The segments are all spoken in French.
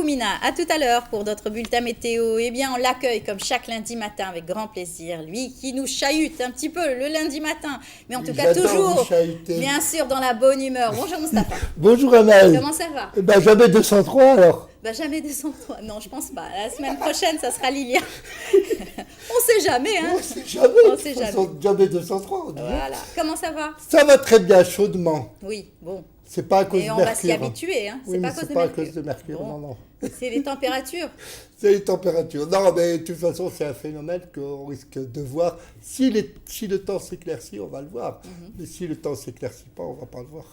Koumina, à tout à l'heure pour notre bulletin météo. Eh bien, on l'accueille comme chaque lundi matin avec grand plaisir. Lui qui nous chahute un petit peu le lundi matin, mais en tout cas toujours, bien sûr, dans la bonne humeur. Bonjour Mustapha. Bonjour Anaël. Comment ça va? Jamais 203 alors. Jamais 203. Non, je pense pas. La semaine prochaine, ça sera Lilia. On sait jamais, hein. On sait jamais. On sait jamais. Jamais 203. On dit. Voilà. Comment ça va? Ça va très bien, chaudement. Oui, bon. C'est pas à cause de Et on Mercure. va s'y habituer, hein. Oui, c'est pas à cause de Mercure, Bon. non. C'est les températures. C'est les températures. Non, mais de toute façon, c'est un phénomène qu'on risque de voir. Si le temps s'éclaircit, on va le voir. Mais si le temps s'éclaircit pas, on va pas le voir.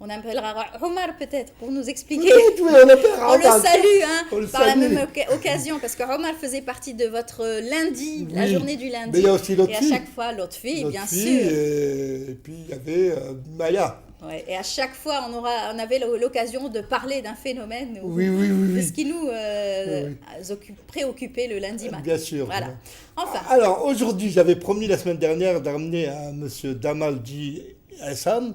On appellera Omar peut-être pour nous expliquer. Oui, on appellera On le salue, hein, On le par la salue. même occasion, parce que Omar faisait partie de votre lundi, la Oui. journée du lundi. Mais il y a aussi l'autre et à fille. chaque fois, l'autre fille, Notre bien fille, sûr. Et puis il y avait Maya. Ouais, et à chaque fois, on avait l'occasion de parler d'un phénomène ou Oui. de ce qui nous préoccupait le lundi matin. Bien sûr. Voilà. Enfin, Alors aujourd'hui, j'avais promis la semaine dernière d'amener un monsieur Damalji Hassan,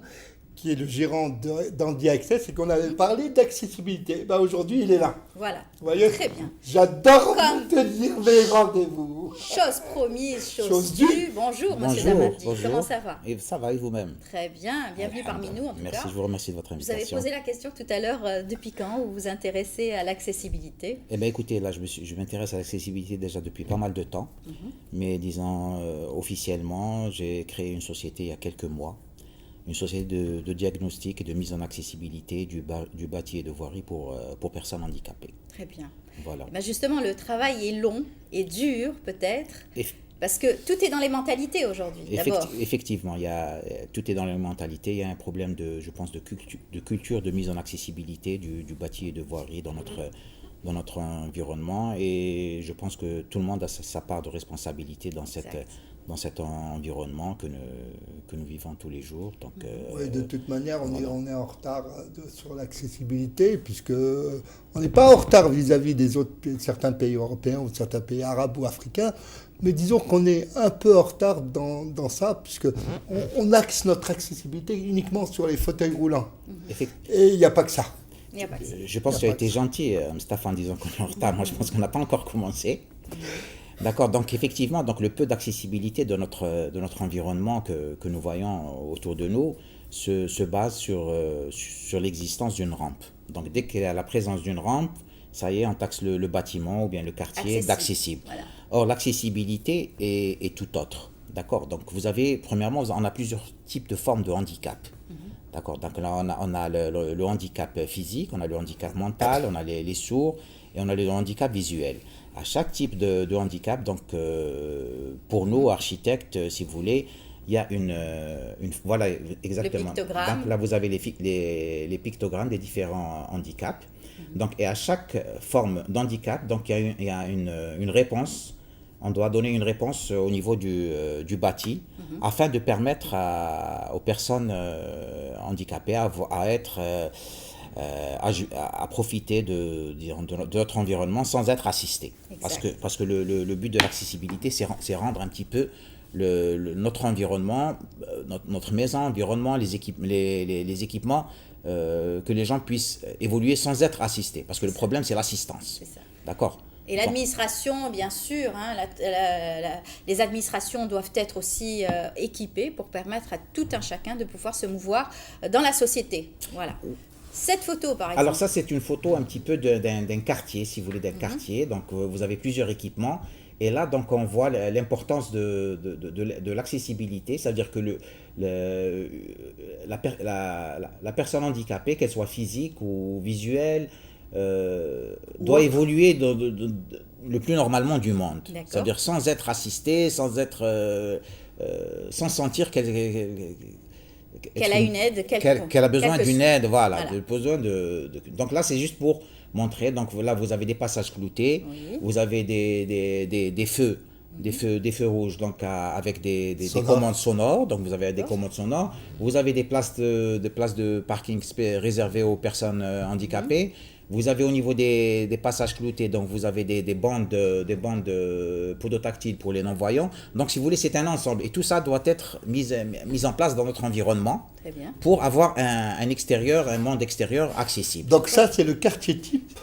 qui est le gérant d'Andy Access, et qu'on avait parlé d'accessibilité. Aujourd'hui, il est là. voilà. Vous voyez, Très bien. j'adore Comme- vous tenir mes rendez-vous. Chose promise, chose Chose due. due. Bonjour, monsieur Bonjour, Damaldi. bonjour. Comment ça va? Et ça va, et vous-même? Très bien. Bienvenue parmi nous, en tout Merci, cas. je vous remercie de votre Vous avez invitation. posé la question tout à l'heure, depuis quand vous vous intéressez à l'accessibilité? Eh bien, écoutez, là, je m'intéresse à l'accessibilité déjà depuis pas mal de temps. Mais disons, officiellement, j'ai créé une société il y a quelques mois. Une société de diagnostic et de mise en accessibilité du bâti et de voirie pour personnes handicapées. Très bien. Voilà. Eh ben justement, le travail est long et dur, peut-être, Eff- parce que tout est dans les mentalités aujourd'hui, d'abord. Effectivement, tout est dans la mentalité. Il y a un problème, je pense, de culture de mise en accessibilité du bâti et de voirie dans notre environnement. Et je pense que tout le monde a sa part de responsabilité dans cet environnement que nous vivons tous les jours. Donc, Oui, de toute manière, voilà. on est en retard sur l'accessibilité, puisque on n'est pas en retard vis-à-vis certains pays européens ou certains pays arabes ou africains, mais disons qu'on est un peu en retard dans ça, puisque on axe notre accessibilité uniquement sur les fauteuils roulants. Et il n'y a pas que ça. Il n'y a pas que ça. Je pense que tu as été gentil, Mustapha, en disant qu'on est en retard. Moi, je pense qu'on n'a pas encore commencé. D'accord, donc effectivement, le peu d'accessibilité de notre environnement que nous voyons autour de nous se base sur l'existence d'une rampe. Donc dès qu'il y a la présence d'une rampe, ça y est, on taxe le bâtiment ou bien le quartier d'accessible. Voilà. Or, l'accessibilité est tout autre. D'accord, donc premièrement, on a plusieurs types de formes de handicap. D'accord, donc là, on a le handicap physique, on a le handicap mental, on a les sourds et on a le handicap visuel. À chaque type de handicap, donc pour nous, architectes, si vous voulez, il y a voilà, exactement. Le pictogramme. Donc là, vous avez les pictogrammes des différents handicaps. Donc, et à chaque forme d'handicap, donc il y a une réponse. On doit donner une réponse au niveau du bâti afin de permettre aux personnes handicapées à profiter de notre environnement sans être assistés. Parce que le but de l'accessibilité, c'est rendre un petit peu notre environnement, notre maison, environnement, les équipements, que les gens puissent évoluer sans être assistés. Parce que le problème, c'est l'assistance. C'est ça. D'accord ? Et l'administration, bien sûr, hein, les administrations doivent être aussi équipées pour permettre à tout un chacun de pouvoir se mouvoir dans la société. Voilà. Cette photo, par exemple. Alors ça, c'est une photo un petit peu d'un quartier, si vous voulez, d'un quartier. Donc, vous avez plusieurs équipements. Et là, donc, on voit l'importance de l'accessibilité. C'est-à-dire que la personne handicapée, qu'elle soit physique ou visuelle, doit évoluer le plus normalement du monde. C'est-à-dire sans être assistée, sans sentir qu'elle a une aide, qu'elle a besoin d'une aide, voilà. Donc là, c'est juste pour montrer. Donc là, vous avez des passages cloutés, vous avez des feux. Des feux rouges, donc avec des commandes sonores. Donc vous avez des commandes sonores. Vous avez des places de parking réservées aux personnes handicapées. Vous avez au niveau des passages cloutés, donc vous avez des bandes podotactiles pour les non-voyants. Donc si vous voulez, c'est un ensemble. Et tout ça doit être mis en place dans notre environnement. Très bien. Pour avoir un monde extérieur accessible. Donc ça, c'est le quartier type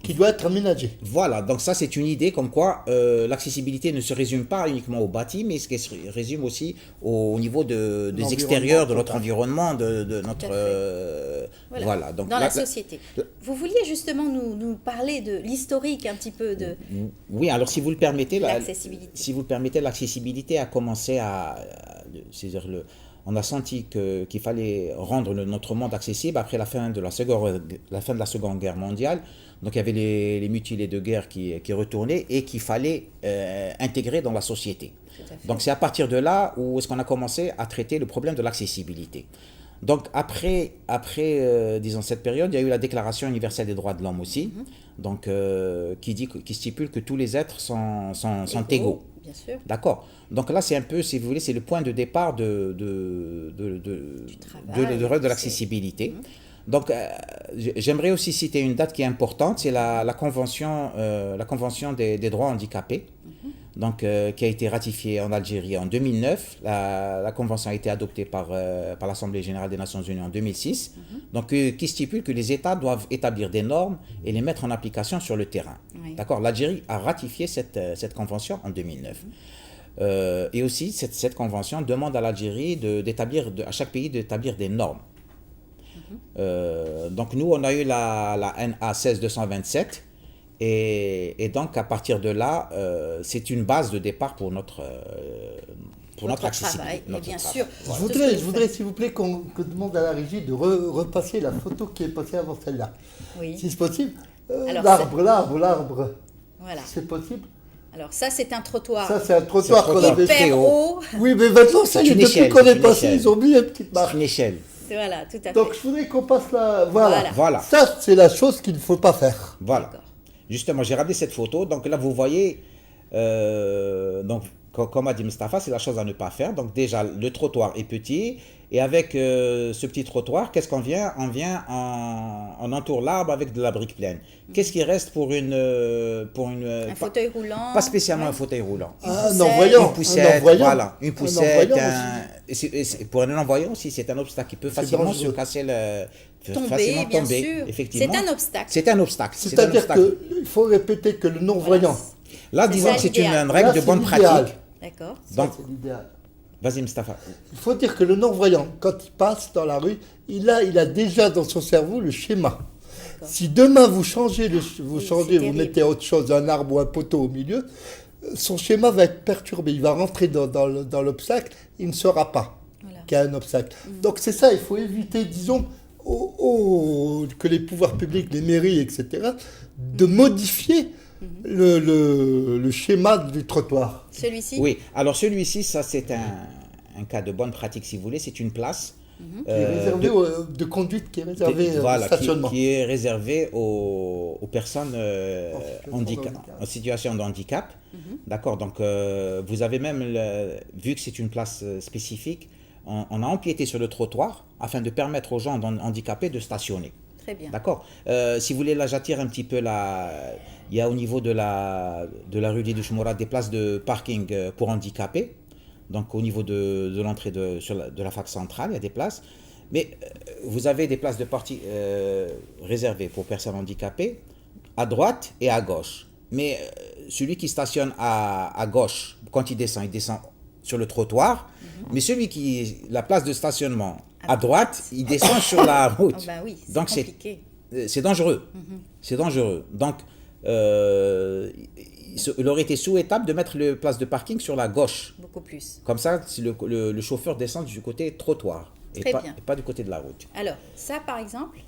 qui doit être aménagé. Voilà, donc ça c'est une idée comme quoi l'accessibilité ne se résume pas uniquement au bâti, mais ce qui se résume aussi au niveau des extérieurs, de notre environnement, de notre... voilà, donc, dans la société. Vous vouliez justement nous parler de l'historique un petit peu de... Oui, alors si vous le permettez, l'accessibilité. L'accessibilité a commencé c'est-à-dire on a senti qu'il fallait rendre notre monde accessible après la fin de la Seconde Guerre mondiale. Donc il y avait les mutilés de guerre qui retournaient et qu'il fallait intégrer dans la société. Donc c'est à partir de là où est-ce qu'on a commencé à traiter le problème de l'accessibilité. Donc après disons cette période, il y a eu la Déclaration universelle des droits de l'homme aussi, donc qui stipule que tous les êtres sont égaux. Bien sûr. D'accord. Donc là, c'est un peu, si vous voulez, c'est le point de départ de l'accessibilité. Donc, j'aimerais aussi citer une date qui est importante, c'est la convention des droits handicapés, donc qui a été ratifiée en Algérie en 2009. La convention a été adoptée par l'Assemblée générale des Nations unies en 2006, donc qui stipule que les États doivent établir des normes et les mettre en application sur le terrain. Oui. D'accord. L'Algérie a ratifié cette convention en 2009. Et aussi, cette convention demande à l'Algérie à chaque pays d'établir des normes. Donc nous, on a eu la NA 16227 et donc à partir de là, c'est une base de départ pour notre accessibilité. Travail, bien sûr. Je voudrais s'il vous plaît qu'on demande à la régie de repasser la photo qui est passée avant celle-là. Oui. Si c'est possible. L'arbre. Voilà. C'est possible. Alors ça, c'est un trottoir. Ça, c'est un trottoir qu'on avait hyper haut. Oui, mais maintenant, ça y est, depuis qu'on est passé, ils ont mis une petite marque. C'est une échelle. Voilà, tout à fait. Donc, je voudrais qu'on passe là. Voilà. Voilà. Ça, c'est la chose qu'il ne faut pas faire. Voilà. Justement, j'ai ramené cette photo. Donc là, vous voyez, donc, comme a dit Mustapha, c'est la chose à ne pas faire. Donc déjà, le trottoir est petit. Et avec ce petit trottoir, qu'est-ce qu'on vient ? On entoure l'arbre avec de la brique pleine. Qu'est-ce qui reste pour un fauteuil roulant ? Pas spécialement un fauteuil roulant. Un non-voyant. Une poussette, voilà. Une poussette. Pour un non-voyant aussi, c'est un obstacle qui peut facilement se casser tomber, bien sûr. Effectivement. C'est un obstacle. C'est un obstacle. C'est-à-dire qu'il faut répéter que le non-voyant... Là, disons que c'est une règle de bonne pratique. D'accord. Donc, c'est l'idéal. Vas-y, Mustapha. Il faut dire que le non-voyant, quand il passe dans la rue, il a déjà dans son cerveau le schéma. Si demain vous changez, vous mettez autre chose, un arbre ou un poteau au milieu, son schéma va être perturbé. Il va rentrer dans l'obstacle, il ne saura pas qu'il y a un obstacle. Donc c'est ça, il faut éviter, disons, que les pouvoirs publics, les mairies, etc., de modifier le schéma du trottoir. Celui-ci ? Oui, alors celui-ci, ça c'est un cas de bonne pratique si vous voulez, c'est une place qui est réservée de conduite, qui est réservée au stationnement. Qui est réservée aux personnes en situation de handicap. D'accord, donc vous avez même, vu que c'est une place spécifique, on a empiété sur le trottoir afin de permettre aux gens handicapés de stationner. Très bien. D'accord. Si vous voulez, là, j'attire un petit peu il y a au niveau de la rue Lidi Chmoura des places de parking pour handicapés. Donc au niveau de l'entrée de la fac centrale, il y a des places. Mais vous avez des places de parking réservées pour personnes handicapées à droite et à gauche. Mais celui qui stationne à gauche, quand il descend sur le trottoir. Mais la place de stationnement à droite, il descend sur la route. Oh bah oui, c'est donc compliqué. c'est dangereux. C'est dangereux. Donc il aurait été souhaitable de mettre la place de parking sur la gauche. Beaucoup plus. Comme ça, si le chauffeur descend du côté trottoir et pas du côté de la route. Alors, ça par exemple.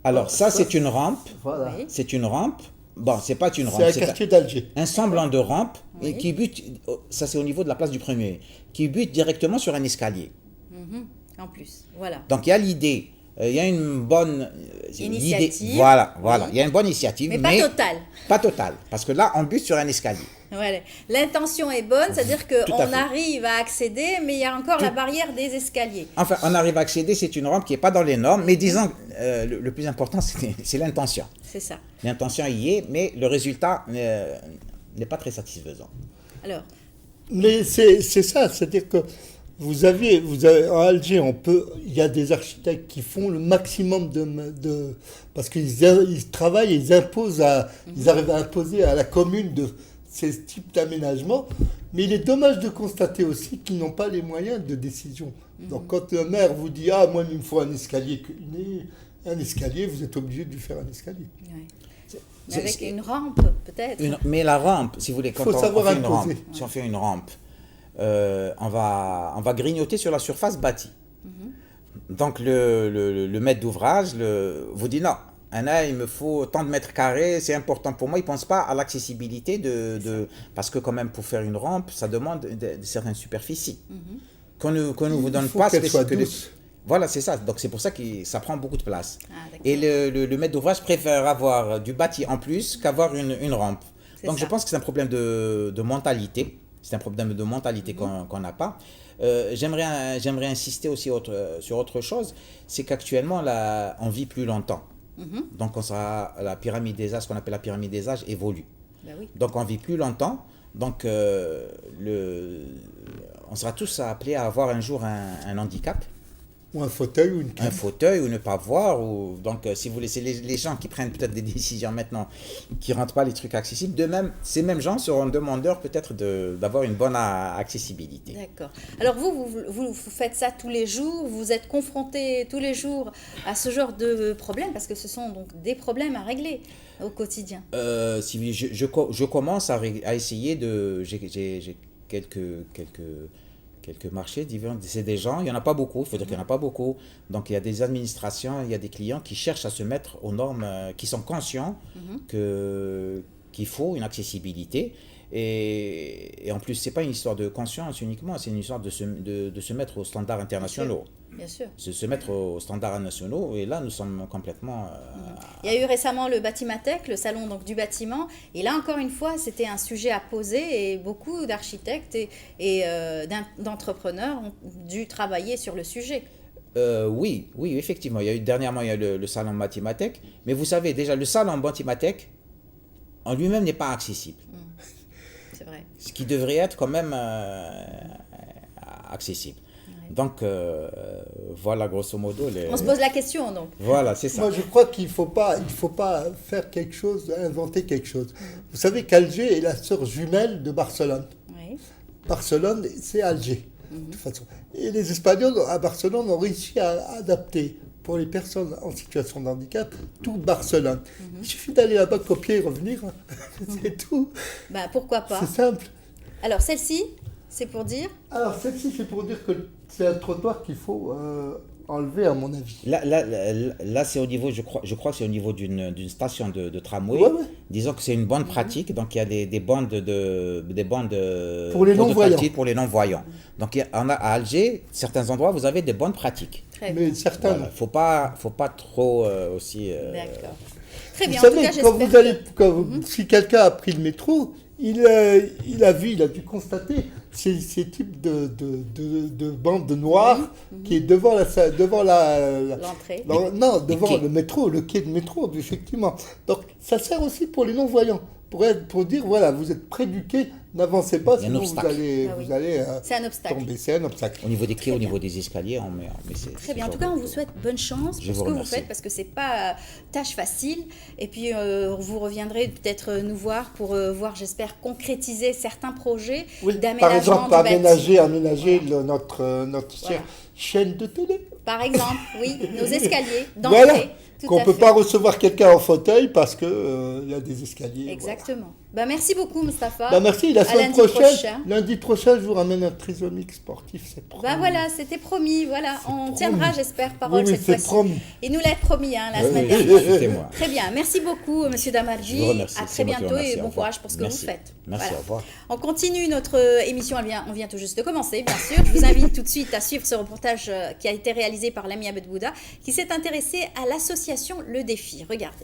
Alors, ça c'est une rampe. Voilà. Oui. C'est une rampe. Bon, c'est pas une rampe. C'est un quartier d'Alger. Un semblant de rampe Oui. qui bute, ça c'est au niveau de la place du premier, qui bute directement sur un escalier. En plus, voilà. Donc il y a l'idée, il y a une bonne initiative. Voilà, Oui. il y a une bonne initiative. Mais pas totale. Pas totale, parce que là on bute sur un escalier. Voilà. L'intention est bonne, c'est-à-dire qu'on arrive à accéder, mais il y a encore la barrière des escaliers. Enfin, on arrive à accéder, c'est une rampe qui n'est pas dans les normes, mais disons, le plus important, c'est l'intention. C'est ça. L'intention y est, mais le résultat n'est pas très satisfaisant. Alors, mais c'est ça, c'est-à-dire que à Alger, il y a des architectes qui font le maximum parce qu'ils travaillent et ils arrivent à imposer à la commune de ces types d'aménagement. Mais il est dommage de constater aussi qu'ils n'ont pas les moyens de décision. Donc quand le maire vous dit moi il me faut un escalier, vous êtes obligé de lui faire un escalier. Ouais. Mais avec une rampe, peut-être. Mais la rampe, si vous voulez, quand si on fait une rampe, on va grignoter sur la surface bâtie. Donc le maître d'ouvrage vous dit non, il me faut tant de mètres carrés, c'est important pour moi. Il ne pense pas à l'accessibilité parce que quand même pour faire une rampe, ça demande de certaines superficies qu'on ne vous donne pas. Qu'elle soit douce. Voilà, c'est ça. Donc c'est pour ça que ça prend beaucoup de place. Et le maître d'ouvrage préfère avoir du bâti en plus qu'avoir une rampe. Donc je pense que c'est un problème de mentalité. C'est un problème de mentalité qu'on n'a pas. J'aimerais insister aussi sur autre chose. C'est qu'actuellement, on vit plus longtemps. Donc la pyramide des âges, ce qu'on appelle la pyramide des âges, évolue. Ben oui. Donc on vit plus longtemps. Donc on sera tous appelés à avoir un jour un handicap. Ou un fauteuil ou une canne. Un fauteuil ou ne pas voir. Donc, si vous laissez les gens qui prennent peut-être des décisions maintenant, qui ne rendent pas les trucs accessibles, de même, ces mêmes gens seront demandeurs peut-être d'avoir une bonne accessibilité. D'accord. Alors vous faites ça tous les jours, vous êtes confrontés tous les jours à ce genre de problèmes, parce que ce sont donc des problèmes à régler au quotidien. Si je commence à essayer j'ai quelques marchés divers. C'est des gens, il n'y en a pas beaucoup, il faut dire qu'il n'y en a pas beaucoup. Donc il y a des administrations, il y a des clients qui cherchent à se mettre aux normes, qui sont conscients qu'il faut une accessibilité. Et en plus, ce n'est pas une histoire de conscience uniquement, c'est une histoire de se mettre aux standards internationaux. Bien sûr. Se mettre aux standards nationaux, et là nous sommes complètement... Il y a eu récemment le Batimatech, le salon donc, du bâtiment, et là encore une fois c'était un sujet à poser, et beaucoup d'architectes et d'entrepreneurs ont dû travailler sur le sujet. Oui, effectivement, dernièrement il y a le salon Batimatech, mais vous savez déjà le salon Batimatech en lui-même n'est pas accessible. C'est vrai. Ce qui devrait être quand même accessible. Donc, voilà, grosso modo. On se pose la question, donc. Voilà, c'est ça. Moi, je crois qu'il faut pas faire quelque chose, inventer quelque chose. Vous savez qu'Alger est la sœur jumelle de Barcelone. Oui. Barcelone, c'est Alger, de toute façon. Et les Espagnols, à Barcelone, ont réussi à adapter, pour les personnes en situation de handicap, tout Barcelone. Il suffit d'aller là-bas, copier et revenir. C'est tout. Pourquoi pas. C'est simple. Alors, celle-ci, c'est pour dire... Alors, celle-ci, c'est pour dire que c'est un trottoir qu'il faut enlever, à mon avis. Là c'est au niveau, je crois que c'est au niveau d'une station de tramway. Ouais. Disons que c'est une bonne pratique. Donc, il y a des bandes pour les non-voyants. Pour les non-voyants. Donc, à Alger, certains endroits, vous avez des bonnes pratiques. Très bien. Mais certains... Voilà. Faut pas trop aussi... D'accord. Très bien. Vous savez, si quelqu'un a pris le métro, il a dû constater ces types de bandes noires qui est devant l'entrée. Devant le métro, le quai de métro, effectivement. Donc ça sert aussi pour les non-voyants, pour dire voilà, vous êtes près du quai, n'avancez pas, sinon vous allez c'est un obstacle. tomber. C'est un obstacle. Au niveau des quais, au niveau des escaliers, très bien. En tout cas, on vous souhaite bonne chance pour ce que vous faites, parce que c'est pas tâche facile. Et puis vous reviendrez peut-être nous voir pour voir, j'espère, concrétiser certains projets d'aménagement. Par exemple, aménager notre chère chaîne de télé. Par exemple, oui, nos escaliers d'entrée. Voilà. Qu'on ne peut pas recevoir quelqu'un en fauteuil parce qu'il y a des escaliers. Exactement. Voilà. Merci beaucoup, Mustapha. Merci. La semaine prochaine, lundi prochain, je vous ramène un trisomique sportif. C'est promis. Voilà, c'était promis. Voilà, on tiendra, j'espère, parole cette fois-ci. Promis. Et nous l'a promis la semaine dernière. Moi. Très bien. Merci beaucoup, Monsieur Damarji. À très bientôt et bon courage pour ce que vous faites. Merci, au revoir. On continue notre émission. On vient tout juste de commencer, bien sûr. Je vous invite tout de suite à suivre ce reportage qui a été réalisé par l'ami Abed Bouda, qui s'est intéressé à l'association Le Défi. Regardez.